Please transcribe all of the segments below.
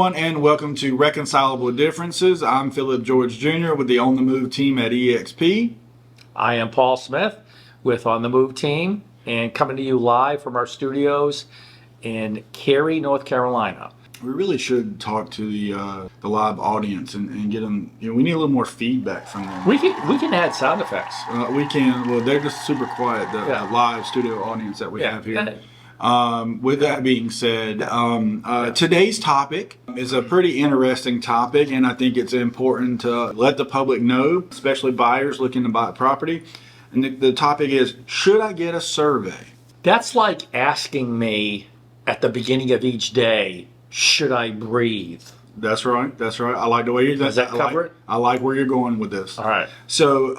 everyone, and welcome to Reconcilable Differences. I'm Phillip George Jr. with the On the Move team at EXP. I am Paul Smith with On the Move team, and coming to you live from our studios in Cary, North Carolina. We really should talk to the live audience and get them. We need a little more feedback from them. We can add sound effects. We can. Well, they're just super quiet. The Yeah. live studio audience that we have here. Yeah. With that being said, today's topic is a pretty interesting topic, and I think it's important to let the public know, especially buyers looking to buy property. And the topic is, should I get a survey? That's like asking me at the beginning of each day, should I breathe? That's right. That's right. I like the way you. Does that cover it? I like where you're going with this. All right. So,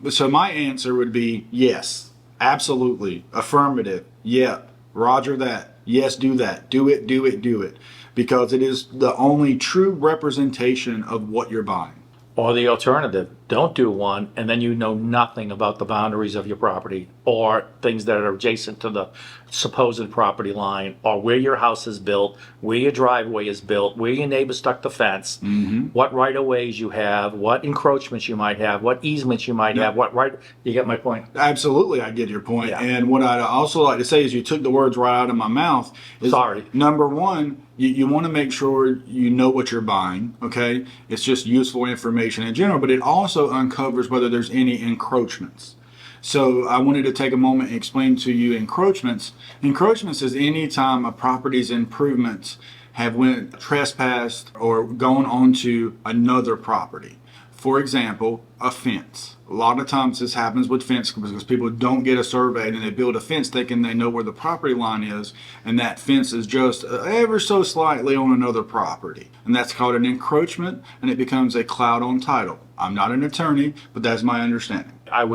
so my answer would be yes, absolutely, affirmative, yep, Roger that, yes, do that, do it, do it, do it, because it is the only true representation of what you're buying. Or the alternative, don't do one, and then you know nothing about the boundaries of your property or things that are adjacent to the supposed property line, or where your house is built, where your driveway is built, where your neighbor stuck the fence, what right-of-ways you have, what encroachments you might have, what easements you might have, you get my point? Absolutely, I get your point. Yeah. And what I'd also like to say is you took the words right out of my mouth. Sorry. Number one, you want to make sure you know what you're buying, okay? It's just useful information in general, but it also uncovers whether there's any encroachments. So I wanted to take a moment and explain to you encroachments. Encroachments is any time a property's improvements have went trespassed or gone onto another property. For example, a fence. A lot of times this happens with fence because people don't get a survey and they build a fence thinking they know where the property line is, and that fence is just ever so slightly on another property. And that's called an encroachment, and it becomes a cloud on title. I'm not an attorney, but that's my understanding. I'm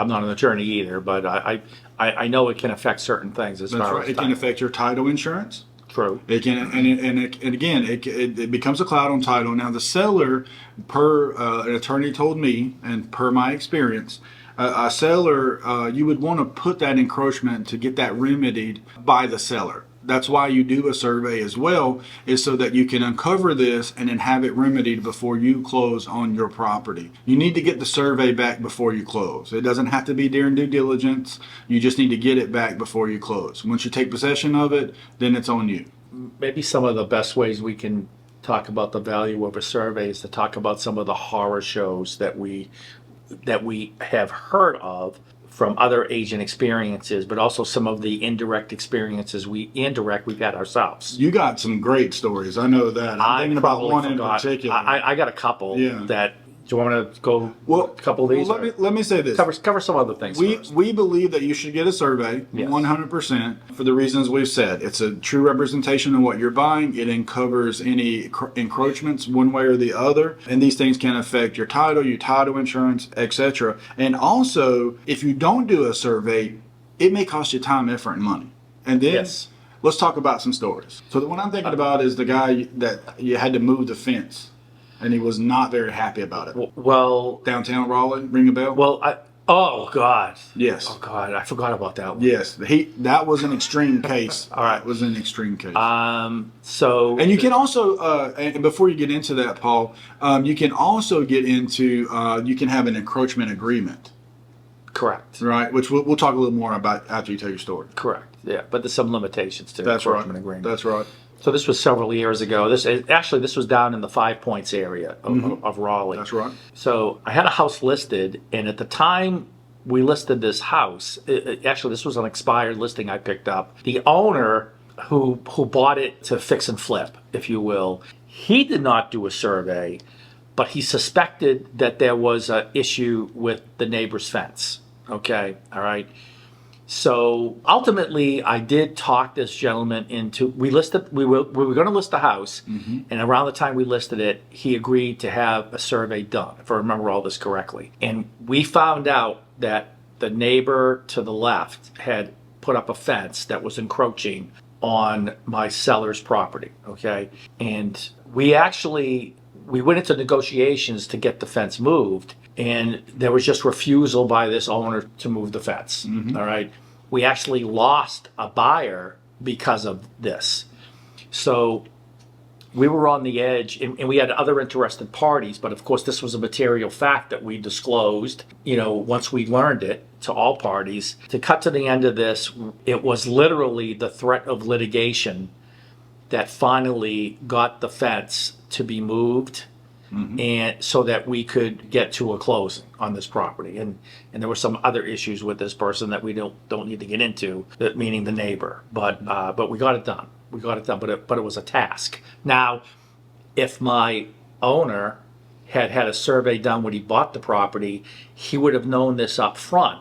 not an attorney either, but I know it can affect certain things as That's far right. as It can affect your title insurance. True. It can, and again, it becomes a cloud on title. Now, the seller, per an attorney told me, and per my experience, a seller, you would want to put that encroachment to get that remedied by the seller. That's why you do a survey as well, is so that you can uncover this and then have it remedied before you close on your property. You need to get the survey back before you close. It doesn't have to be during due diligence. You just need to get it back before you close. Once you take possession of it, then it's on you. Maybe some of the best ways we can talk about the value of a survey is to talk about some of the horror shows that we have heard of from other agent experiences, but also some of the indirect experiences we've had ourselves. You got some great stories. I know that. I'm thinking about one in particular. I got a couple that. Do you want to go a couple of these? Well, let me say this. Cover some other things first. We believe that you should get a survey, 100%, for the reasons we've said. It's a true representation of what you're buying. It uncovers any encroachments one way or the other, and these things can affect your title insurance, etc. And also, if you don't do a survey, it may cost you time, effort, and money. And then let's talk about some stories. So the one I'm thinking about is the guy that you had to move the fence, and he was not very happy about it. Well, downtown Raleigh, ring a bell? Well, oh God. Yes. Oh God, I forgot about that one. Yes, that was an extreme case. All right, it was an extreme case. So. And you can also, and before you get into that, Paul, you can also get into, you can have an encroachment agreement. Correct. Right, which we'll talk a little more about after you tell your story. Correct. Yeah, but there's some limitations to That's encroachment right. agreement. That's right. So this was several years ago. This was down in the 5 Points area of Raleigh. That's right. So I had a house listed, and at the time we listed this house, actually this was an expired listing I picked up. The owner who bought it to fix and flip, if you will, he did not do a survey, but he suspected that there was an issue with the neighbor's fence. Okay, all right. So ultimately, I did talk this gentleman into. We were going to list the house, and around the time we listed it, he agreed to have a survey done, if I remember all this correctly. And we found out that the neighbor to the left had put up a fence that was encroaching on my seller's property. Okay, and we went into negotiations to get the fence moved. And there was just refusal by this owner to move the fence. All right. We actually lost a buyer because of this. So we were on the edge, and we had other interested parties, but of course this was a material fact that we disclosed, once we learned it to all parties. To cut to the end of this, it was literally the threat of litigation that finally got the fence to be moved, and so that we could get to a closing on this property. And there were some other issues with this person that we don't need to get into, that meaning the neighbor. But we got it done. We got it done. But it was a task. Now, if my owner had a survey done when he bought the property, he would have known this up front,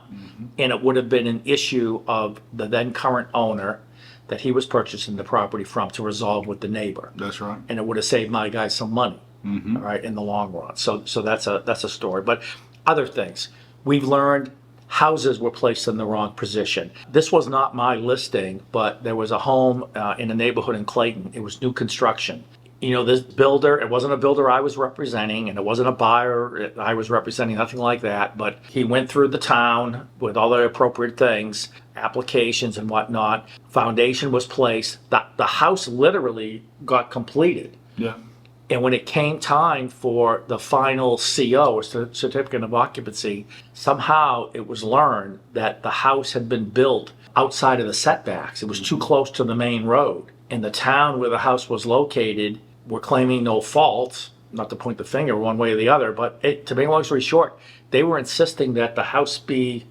and it would have been an issue of the then current owner that he was purchasing the property from to resolve with the neighbor. That's right. And it would have saved my guy some money, all right, in the long run. So that's a story. But other things, we've learned houses were placed in the wrong position. This was not my listing, but there was a home in a neighborhood in Clayton. It was new construction. This builder, it wasn't a builder I was representing, and it wasn't a buyer I was representing, nothing like that, but he went through the town with all the appropriate things, applications and whatnot. Foundation was placed. The house literally got completed. Yeah. And when it came time for the final CO, or certificate of occupancy, somehow it was learned that the house had been built outside of the setbacks. It was too close to the main road. And the town where the house was located were claiming no fault, not to point the finger one way or the other, but to make a long story short, they were insisting that the house be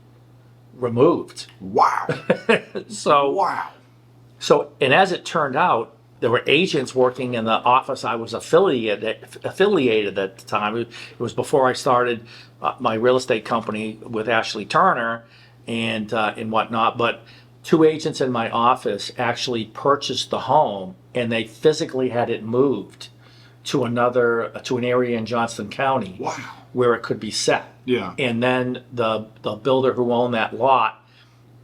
removed. Wow. Wow. So, and as it turned out, there were agents working in the office I was affiliated at the time. It was before I started my real estate company with Ashley Turner and whatnot. But two agents in my office actually purchased the home, and they physically had it moved to an area in Johnston County. Wow. Where it could be set. Yeah. And then the builder who owned that lot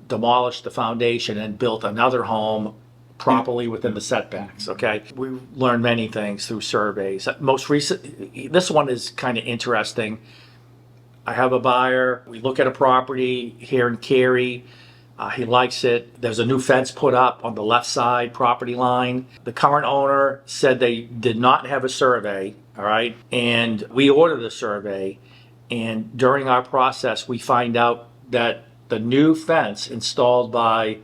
demolished the foundation and built another home properly within the setbacks. Okay, we learned many things through surveys. Most recent, this one is kind of interesting. I have a buyer. We look at a property here in Cary. He likes it. There's a new fence put up on the left side property line. The current owner said they did not have a survey, all right? And we ordered a survey, and during our process, we find out that the new fence installed by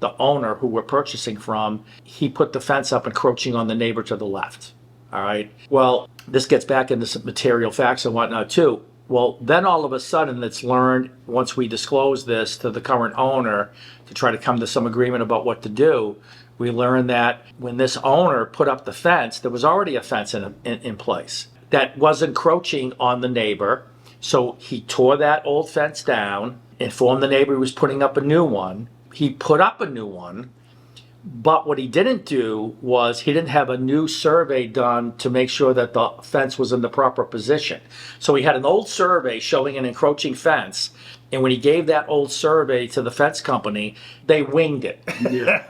the owner who we're purchasing from, he put the fence up encroaching on the neighbor to the left, all right? Well, this gets back into some material facts and whatnot too. Well, then all of a sudden it's learned, once we disclose this to the current owner to try to come to some agreement about what to do, we learned that when this owner put up the fence, there was already a fence in place that was encroaching on the neighbor. So he tore that old fence down, informed the neighbor he was putting up a new one. He put up a new one, but what he didn't do was he didn't have a new survey done to make sure that the fence was in the proper position. So he had an old survey showing an encroaching fence, and when he gave that old survey to the fence company, they winged it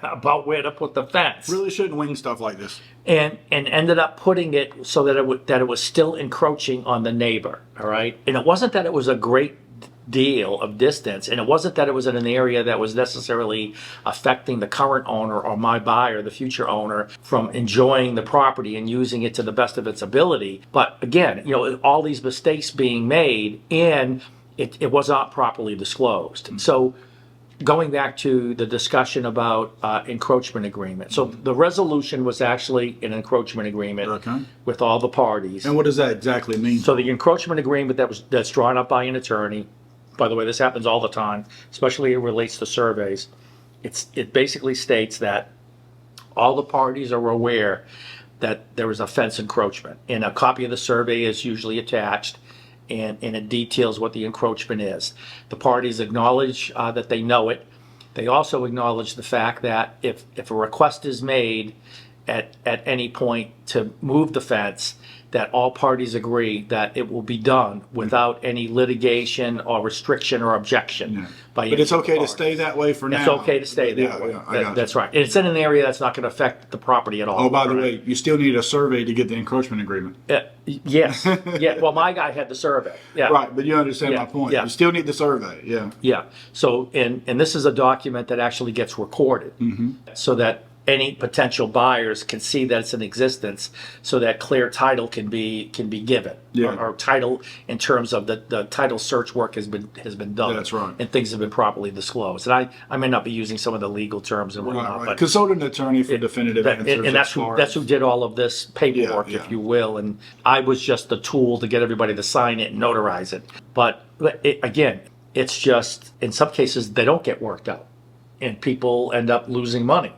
about where to put the fence. Really shouldn't wing stuff like this. And ended up putting it so that it was still encroaching on the neighbor, all right? And it wasn't that it was a great deal of distance, and it wasn't that it was in an area that was necessarily affecting the current owner or my buyer, the future owner, from enjoying the property and using it to the best of its ability. But again, all these mistakes being made, and it was not properly disclosed. So going back to the discussion about encroachment agreement. So the resolution was actually an encroachment agreement with all the parties. And what does that exactly mean? So the encroachment agreement that's drawn up by an attorney, by the way, this happens all the time, especially it relates to surveys. It basically states that all the parties are aware that there is a fence encroachment, and a copy of the survey is usually attached, and it details what the encroachment is. The parties acknowledge that they know it. They also acknowledge the fact that if a request is made at any point to move the fence, that all parties agree that it will be done without any litigation or restriction or objection. But it's okay to stay that way for now. It's okay to stay that way. That's right. And it's in an area that's not going to affect the property at all. Oh, by the way, you still need a survey to get the encroachment agreement. Yes. Yeah. Well, my guy had the survey. Yeah. Right, but you understand my point. Yeah. You still need the survey. Yeah. Yeah. So, and this is a document that actually gets recorded, so that any potential buyers can see that it's in existence, so that clear title can be given, Yeah. or title in terms of the title search work has been done. That's right. And things have been properly disclosed. And I may not be using some of the legal terms and whatnot, Right. but Consult an attorney for definitive answers. and as far that's as- who did all of this paperwork, Yeah, yeah. if you will. And I was just the tool to get everybody to sign it and notarize it. But again, it's just in some cases they don't get worked out, and people end up losing money.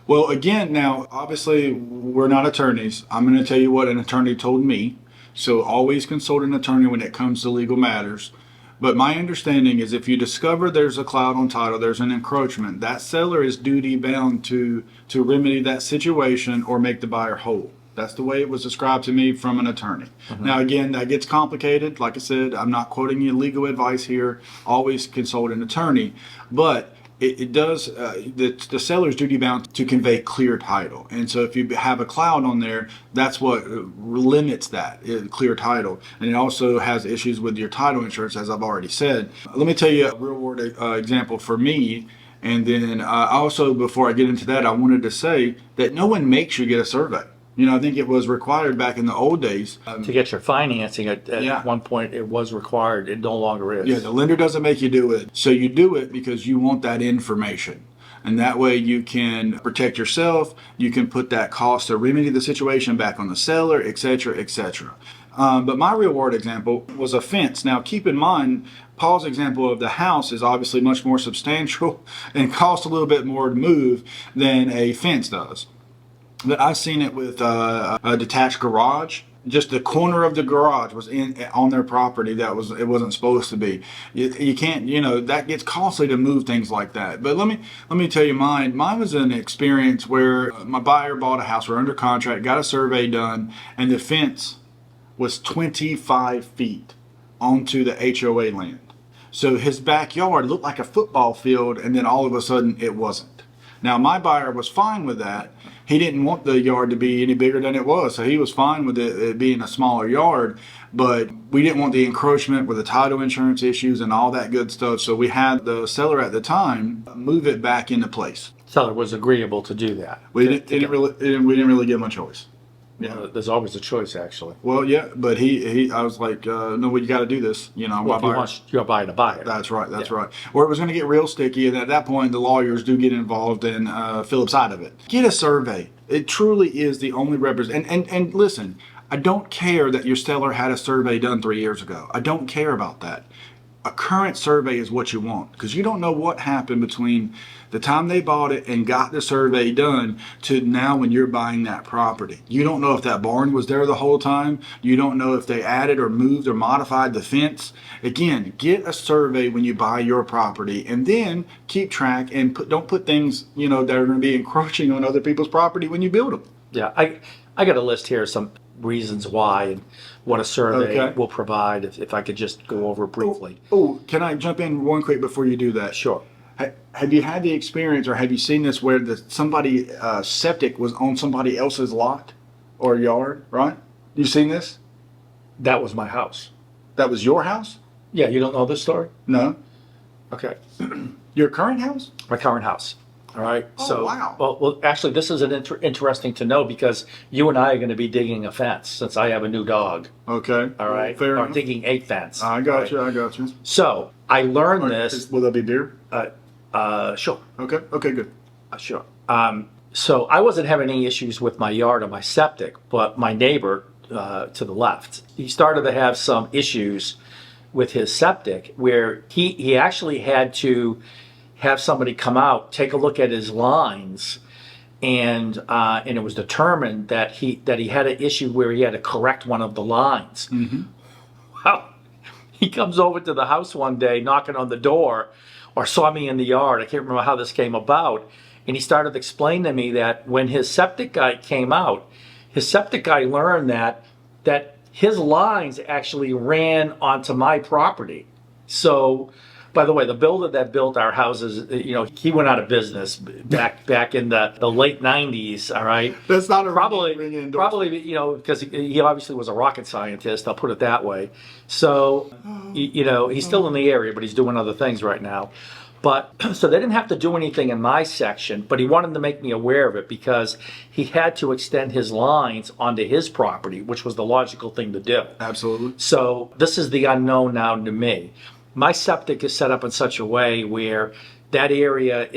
Well, again, now, obviously, we're not attorneys. I'm going to tell you what an attorney told me. So always consult an attorney when it comes to legal matters. But my understanding is if you discover there's a cloud on title, there's an encroachment, that seller is duty bound to remedy that situation or make the buyer whole. That's the way it was described to me from an attorney. Now, again, that gets complicated. Like I said, I'm not quoting you legal advice here. Always consult an attorney. But it does, the seller's duty bound to convey clear title. And so if you have a cloud on there, that's what limits that, clear title. And it also has issues with your title insurance, as I've already said. Let me tell you a real world example for me. And then also, before I get into that, I wanted to say that no one makes you get a survey. You know, I think it was required back in the old days. To get your financing, at Yeah. one point it was required. It no longer is. Yeah, the lender doesn't make you do it. So you do it because you want that information. And that way you can protect yourself. You can put that cost to remedy the situation back on the seller, et cetera, et cetera. But my real world example was a fence. Now, keep in mind, Paul's example of the house is obviously much more substantial and costs a little bit more to move than a fence does. But I've seen it with a detached garage. Just the corner of the garage was on their property it wasn't supposed to be. You can't, that gets costly to move things like that. But let me tell you mine. Mine was an experience where my buyer bought a house. We're under contract, got a survey done, and the fence was 25 feet onto the HOA land. So his backyard looked like a football field, and then all of a sudden it wasn't. Now my buyer was fine with that. He didn't want the yard to be any bigger than it was, so he was fine with it being a smaller yard, but we didn't want the encroachment with the title insurance issues and all that good stuff, so we had the seller at the time move it back into place. Seller was agreeable to do that. We didn't really give him a choice. Yeah. There's always a choice, actually. Well, yeah, but I was like, no, you got to do this. Well, if you want your buyer to buy it. That's right. That's right. Or it was going to get real sticky, and at that point, the lawyers do get involved in Phillip's side of it. Get a survey. It truly is the only represent. And listen, I don't care that your seller had a survey done 3 years ago. I don't care about that. A current survey is what you want, because you don't know what happened between the time they bought it and got the survey done to now when you're buying that property. You don't know if that barn was there the whole time. You don't know if they added or moved or modified the fence. Again, get a survey when you buy your property, and then keep track and don't put things that are going to be encroaching on other people's property when you build them. Yeah, I got a list here of some reasons why and what a survey will provide, if I could just go over briefly. Oh, can I jump in one quick before you do that? Sure. Have you had the experience, or have you seen this where somebody septic was on somebody else's lot or yard, right? You seen this? That was my house. That was your house? Yeah, you don't know this story? No. Okay. Your current house? My current house. All right. Oh, so, wow. Well, actually, this is interesting to know, because you and I are going to be digging a fence since I have a new dog. Okay. All right. Fair Or enough. digging a fence. I got you. So I learned this. Will that be deer? Sure. Okay. Okay, good. Sure. So I wasn't having any issues with my yard or my septic, but my neighbor to the left, he started to have some issues with his septic, where he actually had to have somebody come out, take a look at his lines, and it was determined that he had an issue where he had to correct one of the lines. Mm-hmm. Well, he comes over to the house one day, knocking on the door, or saw me in the yard. I can't remember how this came about. And he started explaining to me that when his septic guy came out, his septic guy learned that his lines actually ran onto my property. So, by the way, the builder that built our houses, he went out of business back in the late 90s, all right? That's not a probably, endorsement. because he obviously was a rocket scientist, I'll put it that way. So, he's still in the area, but he's doing other things right now. But so they didn't have to do anything in my section, but he wanted to make me aware of it because he had to extend his lines onto his property, which was the logical thing to do. Absolutely. So this is the unknown now to me. My septic is set up in such a way where that area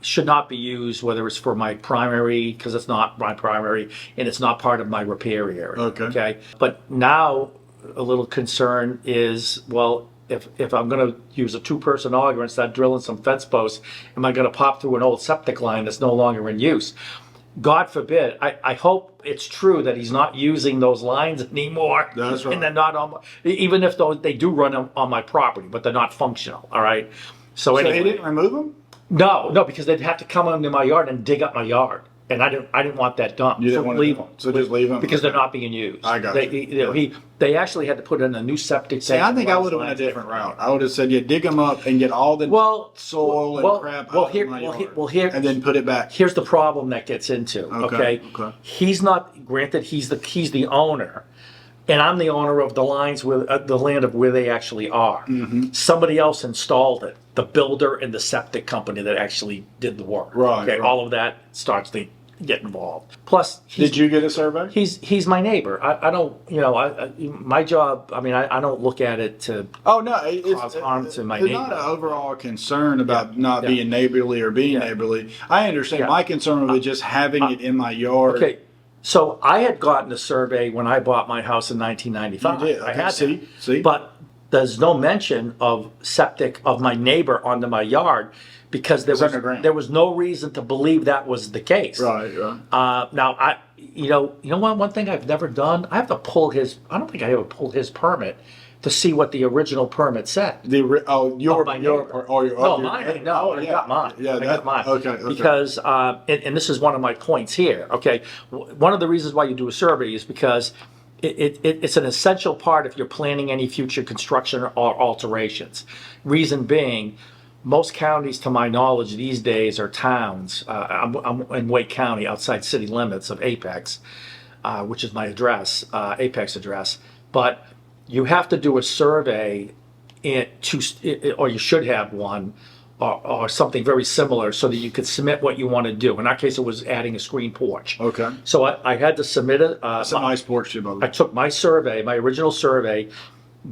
should not be used, whether it's for my primary, because it's not my primary, and it's not part of my repair area. Okay. But now a little concern is, well, if I'm going to use a two-person auger and start drilling some fence posts, am I going to pop through an old septic line that's no longer in use? God forbid. I hope it's true that he's not using those lines anymore. That's right. And they're not on, even if they do run on my property, but they're not functional. All right. So So anyway, he didn't remove them? no, because they'd have to come into my yard and dig up my yard, and I didn't want that done. You didn't So want leave to, them. so just leave them? Because they're not being used. I got They actually had to put in a new septic See, tank. I think I would have went a different route. I would have said, you dig them up and get all the soil and crap out of my yard. And then put it back. Here's the problem that gets into. Okay. He's not, granted, he's the owner, and I'm the owner of the lines with the land of where they actually are. Mm-hmm. Somebody else installed it. The builder and the septic company that actually did the work. Right. Okay. All of that starts to get involved. Plus, Did you get a survey? He's my neighbor. I don't, my job, I don't look at it to Oh, no. cause harm to my It's neighbor. not an overall concern about not being neighborly or being neighborly. I understand. Yeah. My concern was just having it in my yard. Okay, so I had gotten a survey when I bought my house in 1995. You did. I Okay. had that. See? But there's no mention of septic of my neighbor onto my yard because underground. there was no reason to believe that was the case. Right. Now one thing I've never done, I don't think I ever pulled his permit to see what the original permit said. Your Mine. I got mine. Yeah, I got mine. Okay. Because, and this is one of my points here. Okay, one of the reasons why you do a survey is because it's an essential part if you're planning any future construction or alterations. Reason being, most counties, to my knowledge, these days are towns. I'm in Wake County, outside city limits of Apex, which is my address, Apex address. But you have to do a survey, or you should have one, or something very similar, so that you could submit what you want to do. In our case, it was adding a screen porch. Okay. So I had to submit it. It's a nice porch too, by the I way. took my survey, my original survey,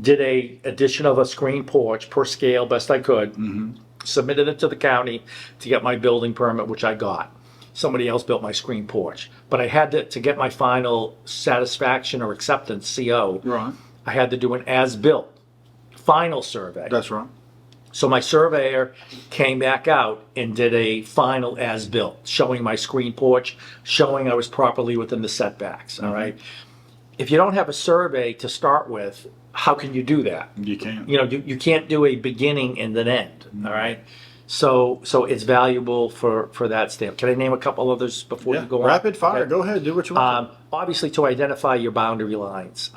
did a addition of a screen porch per scale best I could, submitted it to the county to get my building permit, which I got. Somebody else built my screen porch. But I had to get my final satisfaction or acceptance, CO, Right. I had to do an as-built final survey. That's right. So my surveyor came back out and did a final as-built, showing my screen porch, showing I was properly within the setbacks, all right? If you don't have a survey to start with, how can you do that? You can't. You can't do a beginning and an end, all right? So it's valuable for that stamp. Can I name a couple others before you go on? Rapid fire. Okay. Go ahead. Do what you want. Obviously, to identify your boundary lines.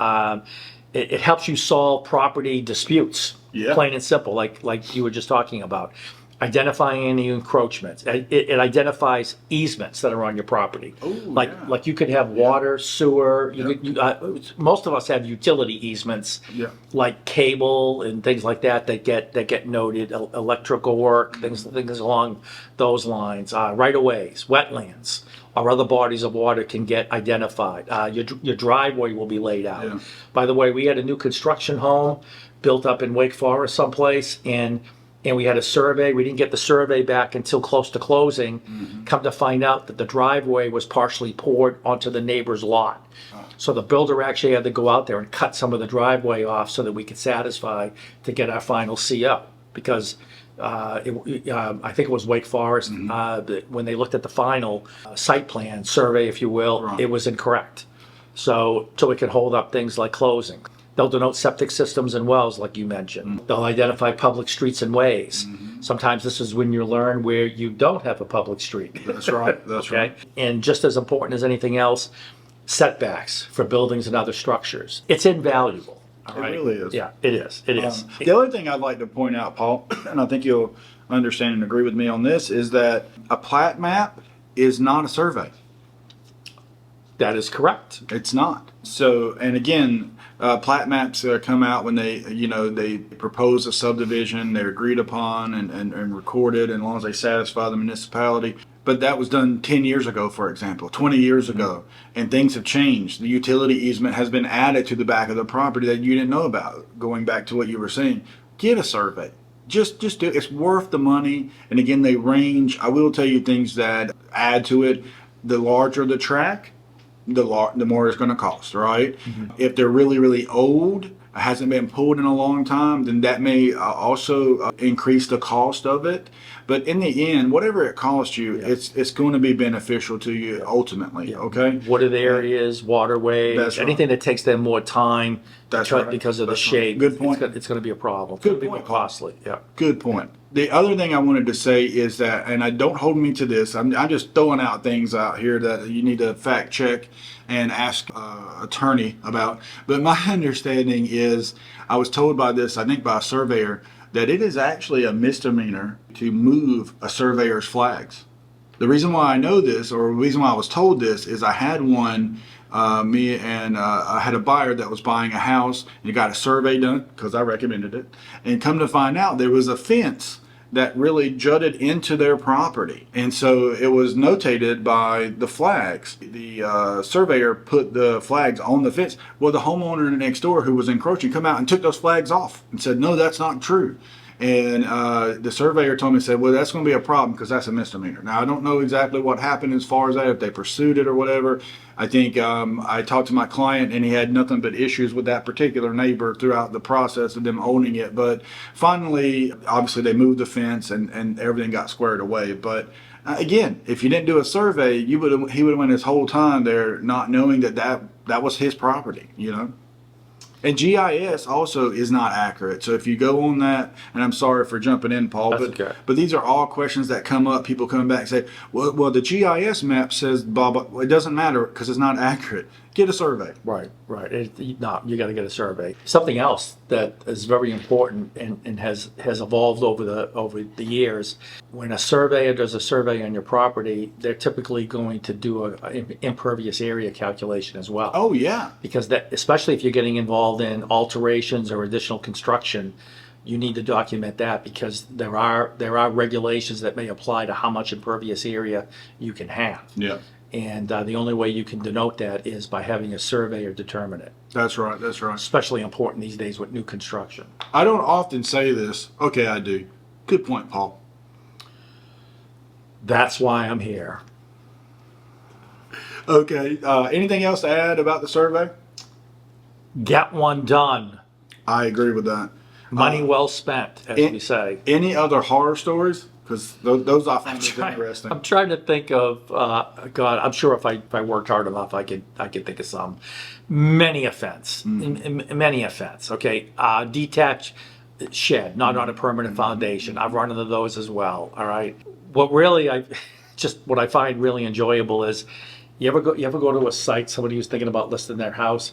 It helps you solve property disputes, Yeah. plain and simple, like you were just talking about. Identifying any encroachments. It identifies easements that are on your property. Ooh, like yeah. like you could have water, sewer. Yeah. Most of us have utility easements, Yeah. like cable and things like that get noted. Electrical work, things along those lines. Right of ways, wetlands, or other bodies of water can get identified. Your driveway will be laid out. Yeah. By the way, we had a new construction home built up in Wake Forest someplace, and we had a survey. We didn't get the survey back until close to closing. Come to find out that the driveway was partially poured onto the neighbor's lot. So the builder actually had to go out there and cut some of the driveway off so that we could satisfy to get our final CO. Because I think it was Wake Forest, when they looked at the final site plan survey, if you will, Right. it was incorrect. So it could hold up things like closing. They'll denote septic systems and wells, like you mentioned. They'll identify public streets and ways. Sometimes this is when you learn where you don't have a public street. That's right. That's Okay? right. And just as important as anything else, setbacks for buildings and other structures. It's invaluable. All right? It really is. Yeah, it is. It is. The other thing I'd like to point out, Paul, and I think you'll understand and agree with me on this, is that a plat map is not a survey. That is correct. It's not. So, and again, plat maps come out when they propose a subdivision, they're agreed upon and recorded, and as long as they satisfy the municipality. But that was done 10 years ago, for example, 20 years ago, and things have changed. The utility easement has been added to the back of the property that you didn't know about. Going back to what you were saying, get a survey. Just do it. It's worth the money. And again, they range. I will tell you things that add to it. The larger the track, the more it's going to cost, right? If they're really, really old, hasn't been pulled in a long time, then that may also increase the cost of it. But in the end, whatever it costs you, it's going to be beneficial to you ultimately. Okay. Wooded areas, waterways, That's right. anything that takes them more time because of the That's right. shape. Good point. It's going to be a problem. It's Good going to be more point, Paul. costly. Yeah. Good point. The other thing I wanted to say is that, and I don't hold me to this, I'm just throwing out things out here that you need to fact check and ask attorney about. But my understanding is, I was told by this, I think by a surveyor, that it is actually a misdemeanor to move a surveyor's flags. The reason why I know this, or the reason why I was told this, is I had one. I had a buyer that was buying a house, and he got a survey done because I recommended it. And come to find out, there was a fence that really jutted into their property, and so it was notated by the flags. The surveyor put the flags on the fence. Well, the homeowner next door who was encroaching come out and took those flags off and said, "No, that's not true." And the surveyor told me, said, well, that's going to be a problem because that's a misdemeanor. Now, I don't know exactly what happened as far as that, if they pursued it or whatever. I think I talked to my client, and he had nothing but issues with that particular neighbor throughout the process of them owning it. But finally, obviously, they moved the fence and everything got squared away. But again, if you didn't do a survey, he would have went his whole time there not knowing that was his property, you know. And GIS also is not accurate. So if you go on that, and I'm sorry for jumping in, Paul, but these are all questions that come up. People coming back and say, well, the GIS map says blah, blah. Well, it doesn't matter because it's not accurate. Get a survey. Right. You got to get a survey. Something else that is very important and has evolved over the years. When a surveyor does a survey on your property, they're typically going to do an impervious area calculation as well. Oh yeah. Because that, especially if you're getting involved in alterations or additional construction, you need to document that because there are regulations that may apply to how much impervious area you can have. Yeah. And the only way you can denote that is by having a surveyor determine it. That's right. That's right. Especially important these days with new construction. I don't often say this. Okay, I do. Good point, Paul. That's why I'm here. Okay. Anything else to add about the survey? Get one done. I agree with that. Money well spent, as we say. Any other horror stories? Because those I find interesting. I'm trying to think of, God, I'm sure if I worked hard enough, I could think of some. Many offense. Many offense. Okay. Detached shed, not on a permanent foundation. I've run into those as well. All right. What I find really enjoyable is you ever go to a site, somebody who's thinking about listing their house,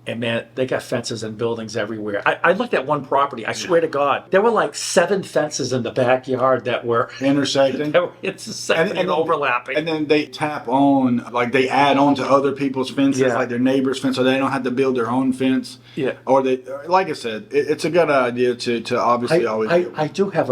and man, they got fences and buildings everywhere. I looked at one property, I swear to God, there were like 7 fences in the backyard that were intersecting. and overlapping. And then they tap on, like they add on to other people's fences, like their neighbor's fence, so they don't have to build their own fence. Yeah. Or they, like I said, it's a good idea to obviously always. I do have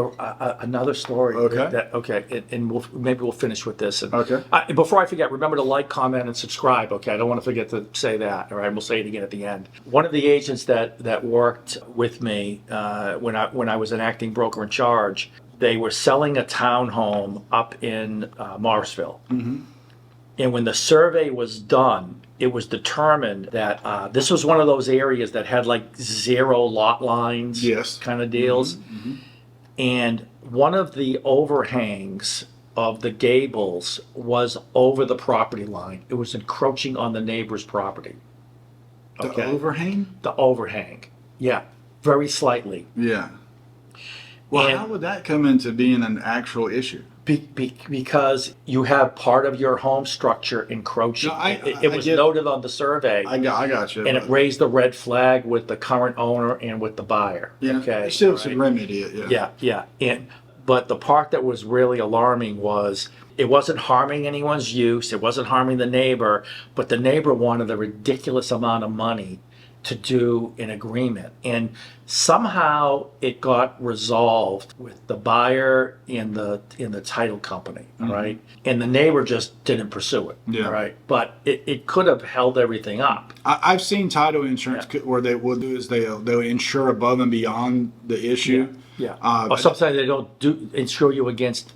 another story. Okay. And maybe we'll finish with this. And Okay. Before I forget, remember to like, comment, and subscribe. Okay. I don't want to forget to say that. All right. We'll say it again at the end. One of the agents that worked with me when I was an acting broker in charge, they were selling a townhome up in Morrisville. Mm-hmm. And when the survey was done, it was determined that this was one of those areas that had like 0 lot lines, kind of deals. Mm-hmm. And one of the overhangs of the gables was over the property line. It was encroaching on the neighbor's property. Okay. The overhang? The overhang. Yeah. Very slightly. Yeah. Well, how would that come into being an actual issue? Because you have part of your home structure encroaching. No, it was noted on the survey. I got you. And it raised the red flag with the current owner and with the buyer. Yeah. Okay. It still should remedy it. Yeah. But the part that was really alarming was it wasn't harming anyone's use. It wasn't harming the neighbor, but the neighbor wanted a ridiculous amount of money to do an agreement. And somehow it got resolved with the buyer and the title company, all right? And the neighbor just didn't pursue it, Yeah. all right? But it could have held everything up. I've seen title insurance where they will do is they'll insure above and beyond the issue. Yeah. Or sometimes they don't insure you against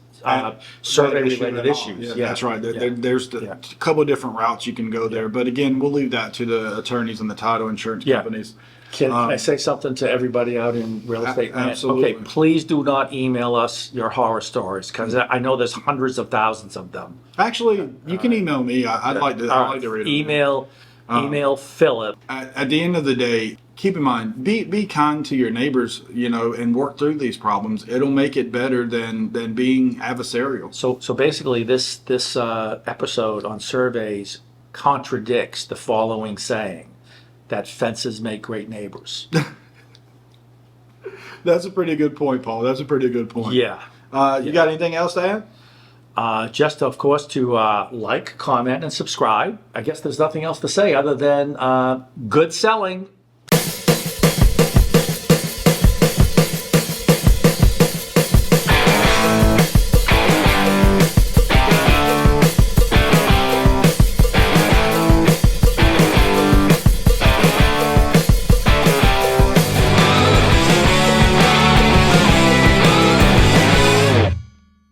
survey-related issues. Yeah, that's right. There's a Yeah. couple of different routes you can go there, but again, we'll leave that to the attorneys and the title insurance Yeah. companies. Can I say something to everybody out in real estate? land? Absolutely. Okay, please do not email us your horror stories, because I know there's hundreds of thousands of them. Actually, you can email me. I'd like to read them. Email Phillip. At the end of the day, keep in mind, be kind to your neighbors, and work through these problems. It'll make it better than being adversarial. So basically, this episode on surveys contradicts the following saying, that fences make great neighbors. That's a pretty good point, Paul. That's a pretty good point. Yeah. You got anything else to add? Just, of course, to like, comment, and subscribe. I guess there's nothing else to say other than good selling.